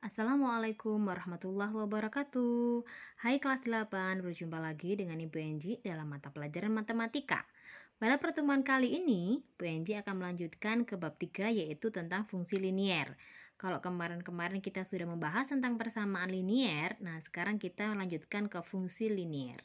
Assalamualaikum warahmatullahi wabarakatuh. Hai kelas 8, berjumpa lagi dengan Ibu Enji dalam mata pelajaran matematika. Pada pertemuan kali ini, Bu Enji akan melanjutkan ke bab 3 yaitu tentang fungsi linier. Kalau kemarin-kemarin kita sudah membahas tentang persamaan linier, nah sekarang kita lanjutkan ke fungsi linier.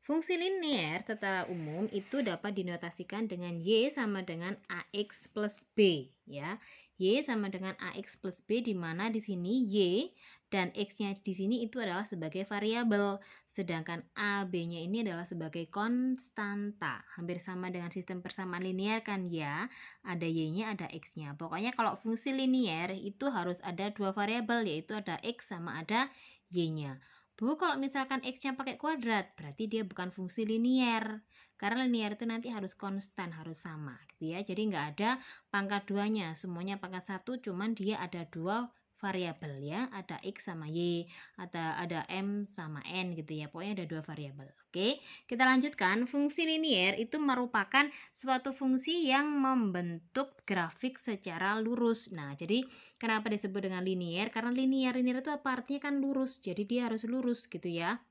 Fungsi linier secara umum itu dapat dinotasikan dengan Y sama dengan AX plus B ya. Y sama dengan AX plus B di mana di sini Y dan X-nya di sini itu adalah sebagai variabel, sedangkan A, B-nya ini adalah sebagai konstanta. Hampir sama dengan sistem persamaan linier kan ya, ada Y-nya, ada X-nya. Pokoknya kalau fungsi linier itu harus ada dua variabel yaitu ada X sama ada Y-nya. Bu, kalau misalkan X-nya pakai kuadrat, berarti dia bukan fungsi linier. Karena linier itu nanti harus konstan, harus sama gitu ya. Jadi nggak ada pangkat duanya, semuanya pangkat satu, cuman dia ada dua variabel ya. Ada X sama Y, ada M sama N gitu ya. Pokoknya ada dua variabel. Oke, kita lanjutkan. Fungsi linier itu merupakan suatu fungsi yang membentuk grafik secara lurus. Nah, jadi kenapa disebut dengan linier? Karena linier itu apa artinya kan lurus. Jadi dia harus lurus gitu ya.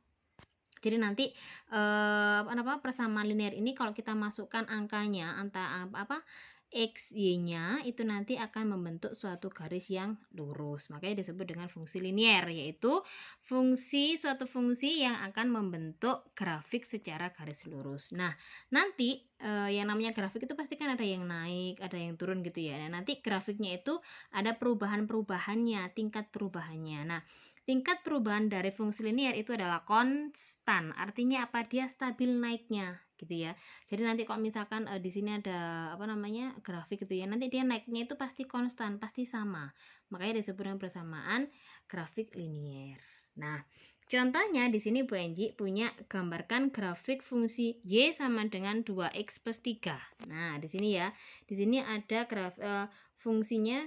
Jadi nanti persamaan linier ini kalau kita masukkan angkanya X, Y-nya itu nanti akan membentuk suatu garis yang lurus. Makanya disebut dengan fungsi linier, yaitu suatu fungsi yang akan membentuk grafik secara garis lurus. Nah, nanti yang namanya grafik itu pasti kan ada yang naik, ada yang turun gitu ya. Nah, nanti grafiknya itu ada perubahan-perubahannya, tingkat perubahannya. Nah, tingkat perubahan dari fungsi linier itu adalah konstan. Artinya apa? Dia stabil naiknya gitu ya. Jadi nanti kalau misalkan di sini ada grafik gitu ya, nanti dia naiknya itu pasti konstan, pasti sama. Makanya disebut dengan persamaan grafik linier. Nah, contohnya di sini Bu Enji punya gambarkan grafik fungsi Y sama dengan 2X plus 3. Nah, di sini ya. Di sini ada fungsinya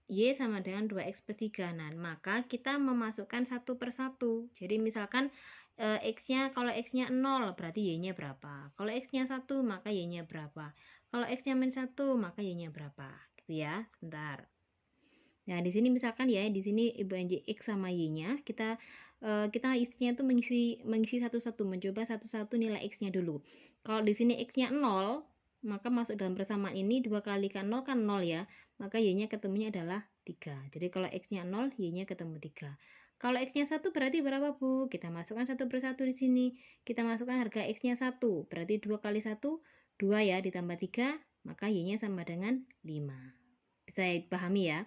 Y sama dengan 2X plus 3. Nah, maka kita memasukkan satu per satu. Jadi misalkan X-nya, kalau X-nya 0 berarti Y-nya berapa. Kalau X-nya 1 maka Y-nya berapa. Kalau X-nya min 1 maka Y-nya berapa. Gitu ya. Sebentar. Nah, di sini misalkan ya, di sini Ibu Anji X sama Y-nya, kita isinya tuh mengisi satu-satu, mencoba satu-satu nilai X-nya dulu. Kalau di sini X-nya 0, maka masuk dalam persamaan ini 2 kali kan 0 kan 0 ya. Maka Y-nya ketemunya adalah 3. Jadi kalau X-nya 0, Y-nya ketemu 3. Kalau X-nya 1 berarti berapa, Bu? Kita masukkan satu per satu di sini. Kita masukkan harga X-nya 1. Berarti 2 kali 1, 2 ya, ditambah 3, maka Y-nya sama dengan 5. Bisa dipahami ya?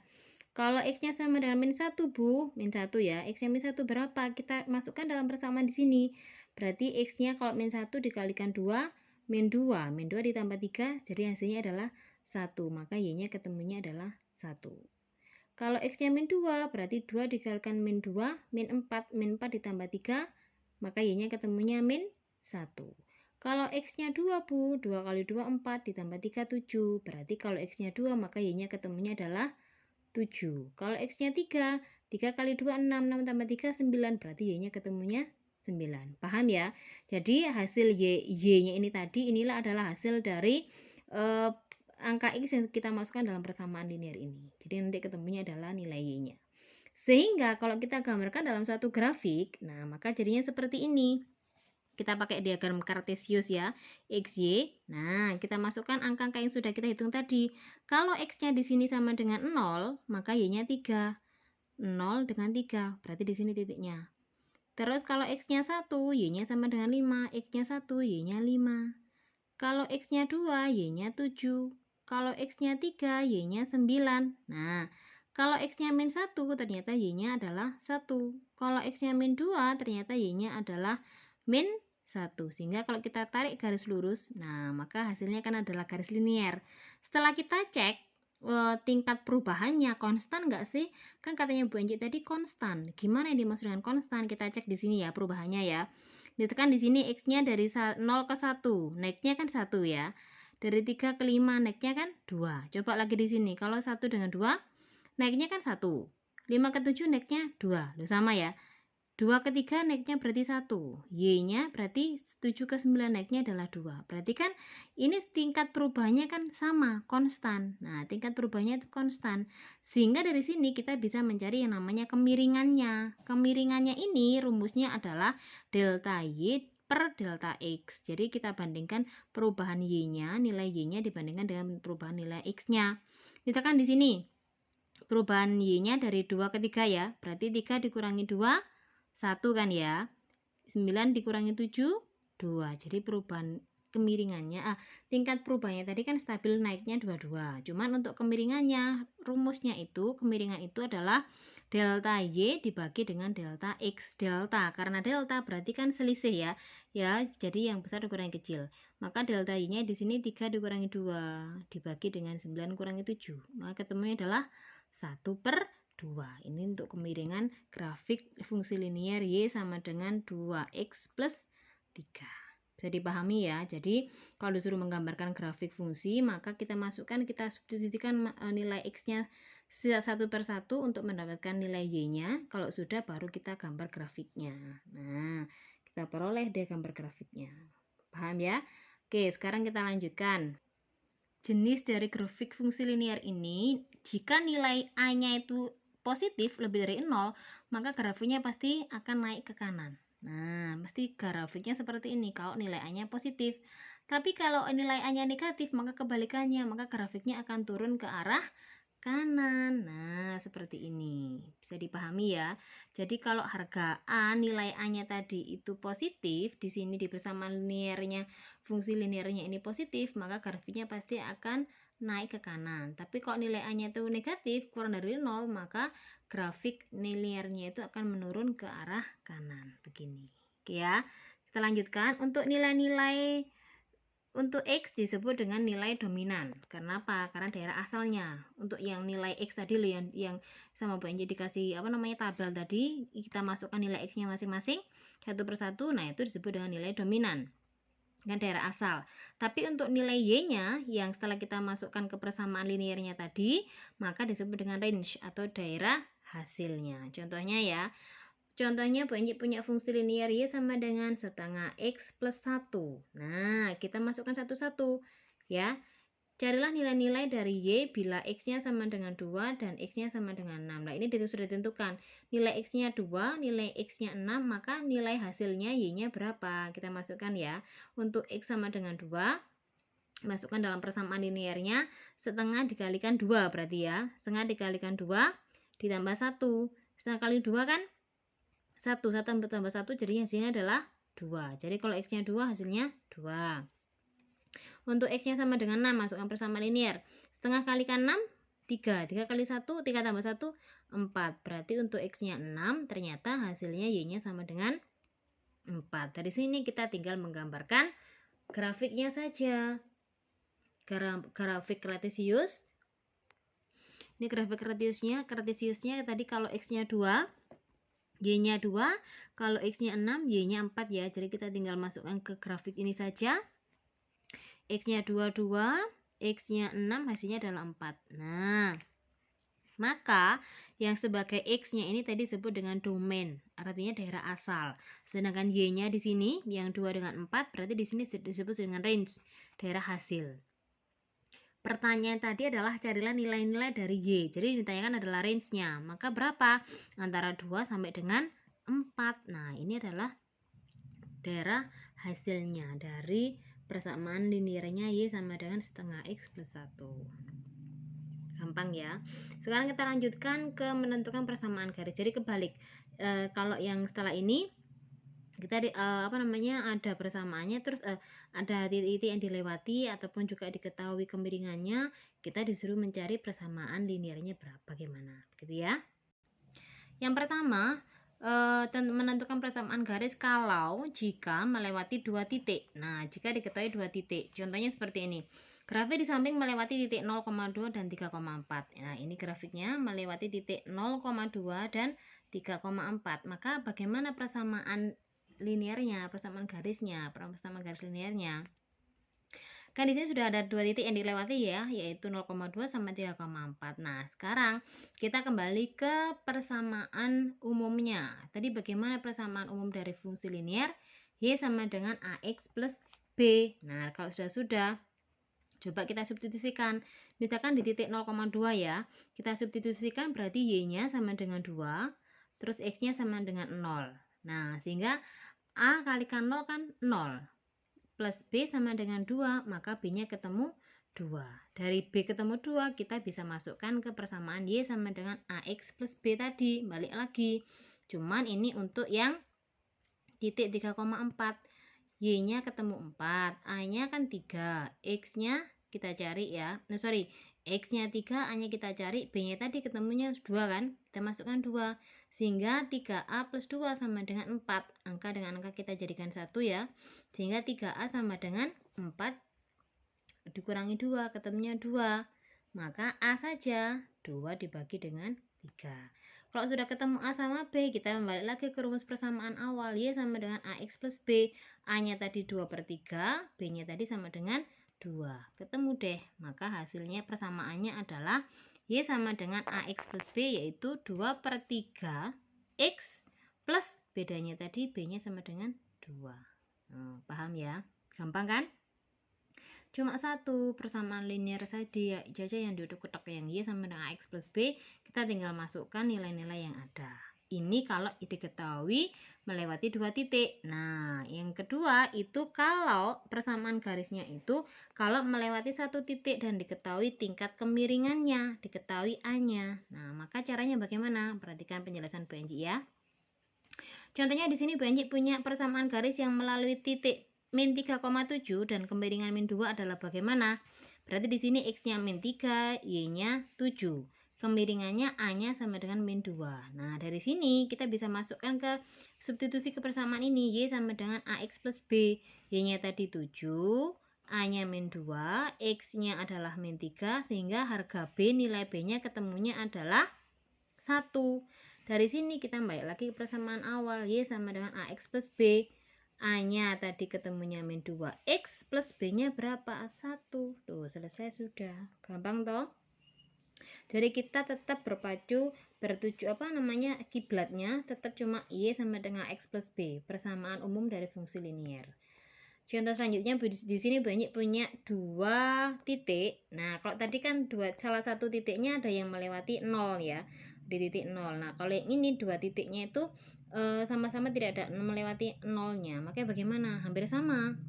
Kalau X-nya sama dengan min 1, Bu. Min 1 ya. X-nya min 1 berapa? Kita masukkan dalam persamaan di sini. Berarti X-nya kalau min 1 dikalikan 2, min 2. Min 2 ditambah 3, jadi hasilnya adalah 1. Maka Y-nya ketemunya adalah 1. Kalau X-nya min 2, berarti 2 dikalikan min 2, min 4. Min 4 ditambah 3, maka Y-nya ketemunya min 1. Kalau X-nya 2, Bu. 2 kali 2, 4. Ditambah 3, 7. Berarti kalau X-nya 2, maka Y-nya ketemunya adalah 7. Kalau X-nya 3, 3 kali 2, 6, 6 tambah 3, 9. Berarti Y-nya ketemunya 9. Paham ya? Jadi hasil Y-nya ini tadi, inilah adalah hasil dari angka X yang kita masukkan dalam persamaan linier ini. Jadi nanti ketemunya adalah nilai Y-nya. Sehingga kalau kita gambarkan dalam suatu grafik, nah maka jadinya seperti ini. Kita pakai diagram kartesius ya, XY. Nah, kita masukkan angka-angka yang sudah kita hitung tadi. Kalau X-nya di sini sama dengan 0, maka Y-nya 3. 0 dengan 3, berarti di sini titiknya. Terus kalau X-nya 1, Y-nya sama dengan 5. X-nya 1, Y-nya 5. Kalau X-nya 2, Y-nya 7. Kalau X-nya 3, Y-nya 9. Nah, kalau X-nya min 1, ternyata Y-nya adalah 1. Kalau X-nya min 2, ternyata Y-nya adalah min 1. Sehingga kalau kita tarik garis lurus, nah maka hasilnya kan adalah garis linier. Setelah kita cek tingkat perubahannya konstan nggak sih? Kan katanya Bu Enci tadi konstan. Gimana yang dimaksud dengan konstan? Kita cek di sini ya perubahannya ya. Ditekan di sini X-nya dari 0 ke 1. Naiknya kan 1 ya. Dari 3 ke 5 naiknya kan 2. Coba lagi di sini. Kalau 1 dengan 2 naiknya kan 1. 5 ke 7 naiknya 2. Loh, sama ya. 2/3 naiknya berarti 1. Y-nya berarti 7/9 naiknya adalah 2. Berarti kan ini tingkat perubahannya kan sama, konstan. Nah, tingkat perubahannya itu konstan. Sehingga dari sini kita bisa mencari yang namanya kemiringannya. Kemiringannya ini rumusnya adalah delta Y per delta X. Jadi kita bandingkan perubahan Y-nya, nilai Y-nya dibandingkan dengan perubahan nilai X-nya. Misalkan di sini perubahan Y-nya dari 2/3 ya. Berarti 3 dikurangi 2, 1 kan ya. 9 dikurangi 7, 2. Jadi perubahan kemiringannya, tingkat perubahannya tadi kan stabil naiknya 22. Cuman untuk kemiringannya, rumusnya itu, kemiringan itu adalah delta Y dibagi dengan delta X. Delta, karena delta berarti kan selisih ya. Ya, jadi yang besar dikurangi kecil. Maka delta Y-nya di sini 3 dikurangi 2 dibagi dengan 9 kurangi 7. Maka ketemunya adalah 1/2. Ini untuk kemiringan grafik fungsi linier Y sama dengan 2X plus 3. Bisa dipahami ya. Jadi kalau disuruh menggambarkan grafik fungsi, maka kita masukkan, kita substitusikan nilai X-nya 1/1 untuk mendapatkan nilai Y-nya. Kalau sudah, baru kita gambar grafiknya. Nah, kita peroleh deh gambar grafiknya. Paham ya? Oke, sekarang kita lanjutkan. Jenis dari grafik fungsi linier ini, jika nilai A-nya itu positif lebih dari 0, maka grafiknya pasti akan naik ke kanan. Nah, mesti grafiknya seperti ini kalau nilai A-nya positif. Tapi kalau nilai A-nya negatif, maka kebalikannya, maka grafiknya akan turun ke arah kanan. Nah, seperti ini. Bisa dipahami ya. Jadi kalau harga A, nilai A-nya tadi itu positif, di sini di persamaan linearnya, fungsi linearnya ini positif, maka grafiknya pasti akan naik ke kanan. Tapi kalau nilai A-nya itu negatif, kurang dari 0, maka grafik linearnya itu akan menurun ke arah kanan. Begini. Oke ya. Kita lanjutkan. Untuk nilai-nilai untuk X disebut dengan nilai dominan. Kenapa? Karena daerah asalnya. Untuk yang nilai X tadi loh, yang sama Bu Enji dikasih tabel tadi, kita masukkan nilai X-nya masing-masing 1/1. Nah, itu disebut dengan nilai dominan. Dengan daerah asal. Tapi untuk nilai Y-nya yang setelah kita masukkan ke persamaan linearnya tadi, maka disebut dengan range atau daerah hasilnya. Contohnya ya. Contohnya Bu Enji punya fungsi linear Y sama dengan setengah X plus 1. Nah, kita masukkan satu-satu ya. Carilah nilai-nilai dari Y bila X-nya sama dengan 2 dan X-nya sama dengan 6. Nah, ini sudah ditentukan. Nilai X-nya 2, nilai X-nya 6, maka nilai hasilnya Y-nya berapa? Kita masukkan ya. Untuk X sama dengan 2, masukkan dalam persamaan linearnya, setengah dikalikan 2 berarti ya. Setengah dikalikan 2 ditambah 1. Setengah kali 2 kan 1 tambah 1, jadi hasilnya adalah 2. Jadi kalau X-nya 2, hasilnya 2. Untuk X-nya sama dengan 6, masukkan persamaan linear. Setengah kalikan 6, 3. 3 kali 1, 3 tambah 1, 4. Berarti untuk X-nya 6, ternyata hasilnya Y-nya sama dengan 4. Dari sini kita tinggal menggambarkan grafiknya saja. Grafik kartesius. Ini grafik kartesiusnya tadi kalau X-nya 2, Y-nya 2, kalau X-nya 6, Y-nya 4 ya. Jadi kita tinggal masukkan ke grafik ini saja. X-nya 2, 2, X-nya 6, hasilnya adalah 4. Nah, maka yang sebagai X-nya ini tadi disebut dengan domain, artinya daerah asal. Sedangkan Y-nya di sini yang 2 dengan 4, berarti di sini disebut dengan range, daerah hasil. Pertanyaan tadi adalah carilah nilai-nilai dari Y. Jadi ditanyakan adalah range-nya. Maka berapa? Antara 2 sampai dengan 4. Nah, ini adalah daerah hasilnya dari persamaan linearnya Y sama dengan setengah X plus 1. Gampang ya. Sekarang kita lanjutkan ke menentukan persamaan garis. Jadi kebalik. Kalau yang setelah ini kita ada persamaannya, terus ada titik-titik yang dilewati ataupun juga diketahui kemiringannya, kita disuruh mencari persamaan linearnya berapa, bagaimana gitu ya. Yang pertama, menentukan persamaan garis kalau jika melewati 2 titik. Nah, jika diketahui 2 titik, contohnya seperti ini. Grafik di samping melewati titik 0,2 dan 3,4. Nah, ini grafiknya melewati titik 0,2 dan 3,4. Maka bagaimana persamaan linearnya, persamaan garisnya, persamaan garis linearnya? Kan di sini sudah ada 2 titik yang dilewati ya, yaitu 0,2 sama 3,4. Nah, sekarang kita kembali ke persamaan umumnya. Tadi bagaimana persamaan umum dari fungsi linear? Y sama dengan AX plus B. Nah, kalau sudah, coba kita substitusikan. Misalkan di titik 0,2 ya, kita substitusikan berarti Y-nya sama dengan 2, terus X-nya sama dengan 0. Nah, sehingga A kalikan 0 kan 0. Plus B sama dengan 2, maka B-nya ketemu 2. Dari B ketemu 2, kita bisa masukkan ke persamaan Y sama dengan AX plus B tadi. Balik lagi. Cuman ini untuk yang titik 3,4. Y-nya ketemu 4, A-nya kan 3, X-nya kita cari ya. X-nya 3, A-nya kita cari, B-nya tadi ketemunya 2 kan? Kita masukkan 2. Sehingga 3A plus 2 sama dengan 4. Angka dengan angka kita jadikan 1 ya. Sehingga 3A sama dengan 4 dikurangi 2, ketemunya 2. Maka A saja, 2 dibagi dengan 3. Kalau sudah ketemu A sama B, kita kembali lagi ke rumus persamaan awal. Y sama dengan AX plus B. A-nya tadi 2/3, B-nya tadi sama dengan 2. Ketemu deh. Maka hasilnya persamaannya adalah Y sama dengan AX plus B, yaitu 2/3 X plus bedanya tadi B-nya sama dengan 2. Paham ya? Gampang kan? Cuma satu persamaan linear saja yang diutak-utak yang Y sama dengan AX plus B, kita tinggal masukkan nilai-nilai yang ada. Ini kalau diketahui melewati 2 titik. Nah, yang kedua itu kalau persamaan garisnya itu kalau melewati 1 titik dan diketahui tingkat kemiringannya, diketahui A-nya. Nah, maka caranya bagaimana? Perhatikan penjelasan Bu Enji ya. Contohnya di sini Bu Enji punya persamaan garis yang melalui titik min 3,7 dan kemiringan min 2 adalah bagaimana? Berarti di sini X-nya min 3, Y-nya 7. Kemiringannya A-nya sama dengan min 2. Nah, dari sini kita bisa masukkan ke substitusi kebersamaan ini. Y sama dengan AX plus B. Y-nya tadi 7, A-nya min 2, X-nya adalah min 3, sehingga harga B, nilai B-nya ketemunya adalah 1. Dari sini kita balik lagi ke persamaan awal. Y sama dengan AX plus B. A-nya tadi ketemunya min 2X plus B-nya berapa? 1. Tuh, selesai sudah. Gampang toh? Jadi kita tetap kiblatnya tetap cuma Y sama dengan X plus B, persamaan umum dari fungsi linear. Contoh selanjutnya di sini banyak punya 2 titik. Nah, kalau tadi kan salah satu titiknya ada yang melewati 0 ya, di titik 0. Nah, kalau yang ini 2 titiknya itu sama-sama tidak ada melewati 0-nya. Makanya bagaimana? Hampir sama.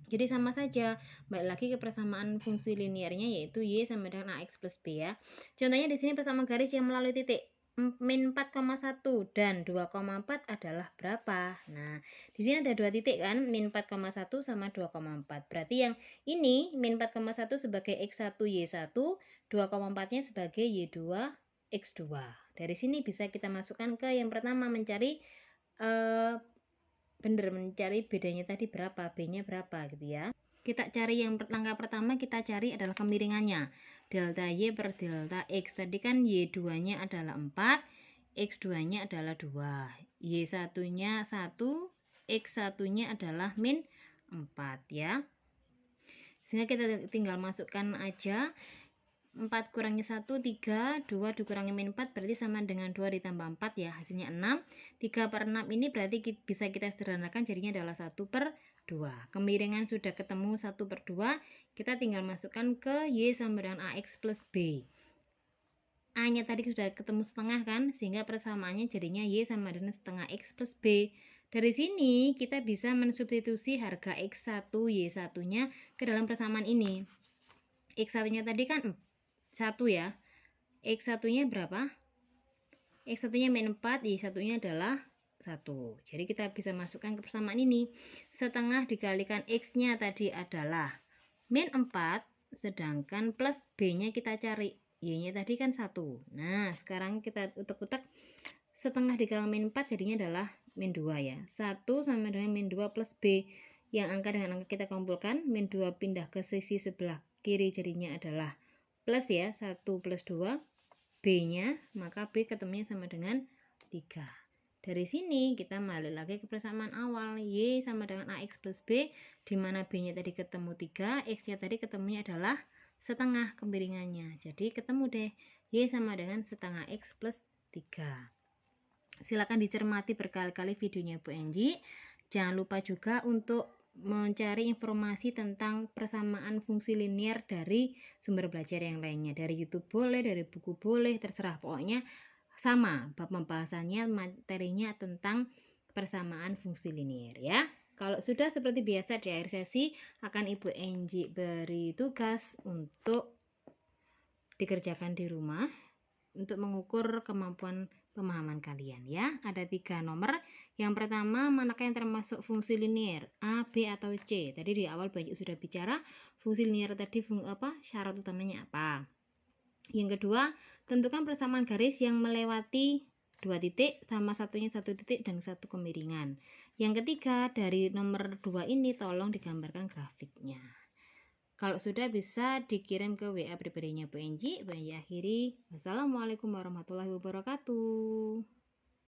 Jadi sama saja. Balik lagi ke persamaan fungsi linearnya, yaitu Y sama dengan AX plus B ya. Contohnya di sini persamaan garis yang melalui titik min 4,1 dan 2,4 adalah berapa? Nah, di sini ada 2 titik kan, min 4,1 sama 2,4. Berarti yang ini min 4,1 sebagai X1 Y1, 2,4-nya sebagai Y2 X2. Dari sini bisa kita masukkan ke yang pertama, mencari mencari bedanya tadi berapa, B-nya berapa gitu ya. Kita cari yang langkah pertama, kita cari adalah kemiringannya. Delta Y per delta X. Tadi kan Y2-nya adalah 4, X2-nya adalah 2. Y1-nya 1, X1-nya adalah min 4 ya. Sehingga kita tinggal masukkan aja. 4 kurangi 1, 3, 2 dikurangi min 4 berarti sama dengan 2 ditambah 4 ya, hasilnya 6. 3 per 6 ini berarti bisa kita sederhanakan, jadinya adalah 1/2. Kemiringan sudah ketemu 1/2, kita tinggal masukkan ke Y sama dengan AX plus B. A nya tadi sudah ketemu setengah kan, sehingga persamaannya jadinya Y sama dengan setengah X plus B. Dari sini kita bisa mensubstitusi harga X1 Y1 nya ke dalam persamaan ini. X1 nya tadi kan 1 ya, X1 nya berapa? X1 nya min 4, Y1 nya adalah 1. Jadi kita bisa masukkan ke persamaan ini. Setengah dikalikan X nya tadi adalah min 4, sedangkan plus B nya kita cari, Y nya tadi kan 1. Nah, sekarang kita utak-utak, setengah dikalikan min 4 jadinya adalah min 2 ya. 1 sama dengan min 2 plus B. Yang angka dengan angka kita kumpulkan, min 2 pindah ke sisi sebelah kiri jadinya adalah plus ya, 1 plus 2, B nya, maka B ketemunya sama dengan 3. Dari sini kita balik lagi ke persamaan awal, Y sama dengan AX plus B, di mana B-nya tadi ketemu 3, X-nya tadi ketemunya adalah setengah kemiringannya. Jadi ketemu deh, Y sama dengan setengah X plus 3. Silakan dicermati berkali-kali videonya Bu Enji. Jangan lupa juga untuk mencari informasi tentang persamaan fungsi linear dari sumber belajar yang lainnya. Dari YouTube boleh, dari buku boleh, terserah. Pokoknya sama, bab pembahasannya materinya tentang persamaan fungsi linear ya. Kalau sudah seperti biasa di akhir sesi akan Ibu Enji beri tugas untuk dikerjakan di rumah untuk mengukur kemampuan pemahaman kalian ya. Ada 3 nomor. Yang pertama, manakah yang termasuk fungsi linear, A, B atau C? Tadi di awal banyak sudah bicara fungsi linear tadi syarat utamanya apa. Yang kedua, tentukan persamaan garis yang melewati 2 titik sama satunya 1 titik dan 1 kemiringan. Yang ketiga, dari nomor 2 ini tolong digambarkan grafiknya. Kalau sudah bisa dikirim ke WA pribadinya Bu Enji. Bu Enji akhiri. Wassalamualaikum warahmatullahi wabarakatuh.